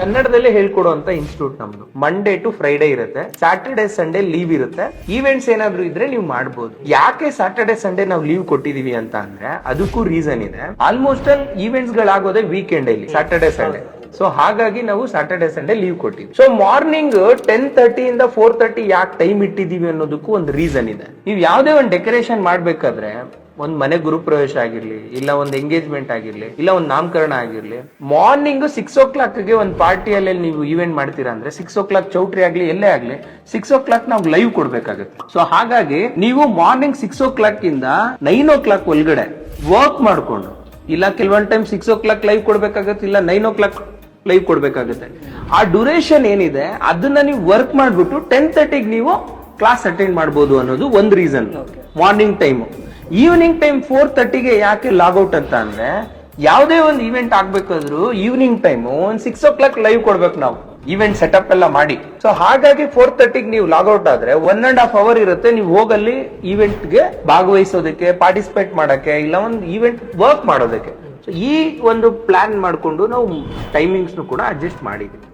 ಕನ್ನಡದಲ್ಲೇ ಹೇಳ್ಕೊಡುವಂತ ಇನ್ಸ್ಟಿಟ್ಯೂಟ್ ನಮ್ದು. ಮಂಡೇ ಟು ಫ್ರೈಡೆ ಇರುತ್ತೆ, ಸ್ಯಾಟರ್ಡೆ ಸಂಡೇ ಲೀವ್ ಇರುತ್ತೆ. ಈವೆಂಟ್ಸ್ ಏನಾದ್ರು ಇದ್ರೆ ನೀವು ಮಾಡ್ಬೋದು. ಯಾಕೆ ಸ್ಯಾಟರ್ಡೆ ಸಂಡೇ ನಾವು ಲೀವ್ ಕೊಟ್ಟಿದೀವಿ ಅಂತ ಅಂದ್ರೆ ಅದಕ್ಕೂ ರೀಸನ್ ಇದೆ. ಆಲ್ಮೋಸ್ಟ್ ಆಲ್ ಈವೆಂಟ್ಸ್ ಗಳಾಗೋದೇ ವೀಕೆಂಡ್ ಅಲ್ಲಿ, ಸ್ಯಾಟರ್ಡೆ ಸಂಡೇ. ಸೊ ಹಾಗಾಗಿ ನಾವು ಸ್ಯಾಟರ್ಡೆ ಸಂಡೇ ಲೀವ್ ಕೊಟ್ಟಿವಿ. ಸೊ ಮಾರ್ನಿಂಗ್ 10:30 ಇಂದ 4:30 ಯಾಕೆ ಟೈಮ್ ಇಟ್ಟಿದೀವಿ ಅನ್ನೋದಕ್ಕೂ ಒಂದು ರೀಸನ್ ಇದೆ. ನೀವು ಯಾವ್ದೇ ಒಂದು ಡೆಕೋರೇಷನ್ ಮಾಡ್ಬೇಕಾದ್ರೆ, ಒಂದ್ ಮನೆ ಗುರುಪ್ರವೇಶ ಆಗಿರ್ಲಿ, ಇಲ್ಲ ಒಂದ್ ಎಂಗೇಜ್ಮೆಂಟ್ ಆಗಿರ್ಲಿ, ಇಲ್ಲ ಒಂದ್ ನಾಮಕರಣ ಆಗಿರ್ಲಿ, ಮಾರ್ನಿಂಗ್ 6 o'clock ಒಂದು ಪಾರ್ಟಿಯಲ್ಲಿ ನೀವು ಈವೆಂಟ್ ಮಾಡ್ತೀರಾ ಅಂದ್ರೆ 6 o'clock ಚೌಟ್ರಿ ಆಗ್ಲಿ ಎಲ್ಲೇ ಆಗ್ಲಿ 6 o'clock ನಾವು ಲೈವ್ ಕೊಡ್ಬೇಕಾಗುತ್ತೆ. ಸೊ ಹಾಗಾಗಿ ನೀವು ಮಾರ್ನಿಂಗ್ 6 o'clock ಇಂದ 9 o'clock ಒಳಗಡೆ ವರ್ಕ್ ಮಾಡ್ಕೊಂಡು, ಇಲ್ಲ ಕೆಲವೊಂದ್ ಟೈಮ್ 6 o'clock ಲೈವ್ ಕೊಡ್ಬೇಕಾಗತ್ತೆ, ಇಲ್ಲ 9 o'clock ಲೈವ್ ಕೊಡ್ಬೇಕಾಗುತ್ತೆ. ಆ ಡ್ಯೂರೇಷನ್ ಏನಿದೆ ಅದನ್ನ ನೀವು ವರ್ಕ್ ಮಾಡ್ಬಿಟ್ಟು 10:30 ನೀವು ಕ್ಲಾಸ್ ಅಟೆಂಡ್ ಮಾಡ್ಬೋದು ಅನ್ನೋದು ಒಂದು reason. Morning time. Evening time 4:30 ಯಾಕೆ ಲಾಗೌಟ್ ಅಂತ ಅಂದ್ರೆ, ಯಾವುದೇ ಒಂದು ಇವೆಂಟ್ ಆಗ್ಬೇಕಾದ್ರೂ ಈವ್ನಿಂಗ್ ಟೈಮ್ ಒಂದ್ 6 o'clock ಲೈವ್ ಕೊಡ್ಬೇಕು ನಾವು, ಇವೆಂಟ್ ಸೆಟಪ್ ಎಲ್ಲ ಮಾಡಿ. ಸೊ ಹಾಗಾಗಿ 4:30 ನೀವು ಲಾಗೌಟ್ ಆದ್ರೆ 1.5 hour ಇರುತ್ತೆ, ನೀವು ಹೋಗಲ್ಲಿ ಇವೆಂಟ್ ಗೆ ಭಾಗವಹಿಸೋದಕ್ಕೆ, ಪಾರ್ಟಿಸಿಪೇಟ್ ಮಾಡಕ್ಕೆ, ಇಲ್ಲ ಒಂದು ಇವೆಂಟ್ ವರ್ಕ್ ಮಾಡೋದಕ್ಕೆ. ಸೊ ಈ ಒಂದು ಪ್ಲಾನ್ ಮಾಡ್ಕೊಂಡು ನಾವು ಟೈಮಿಂಗ್ಸ್ ಕೂಡ ಅಡ್ಜಸ್ಟ್ ಮಾಡಿದ್ವಿ.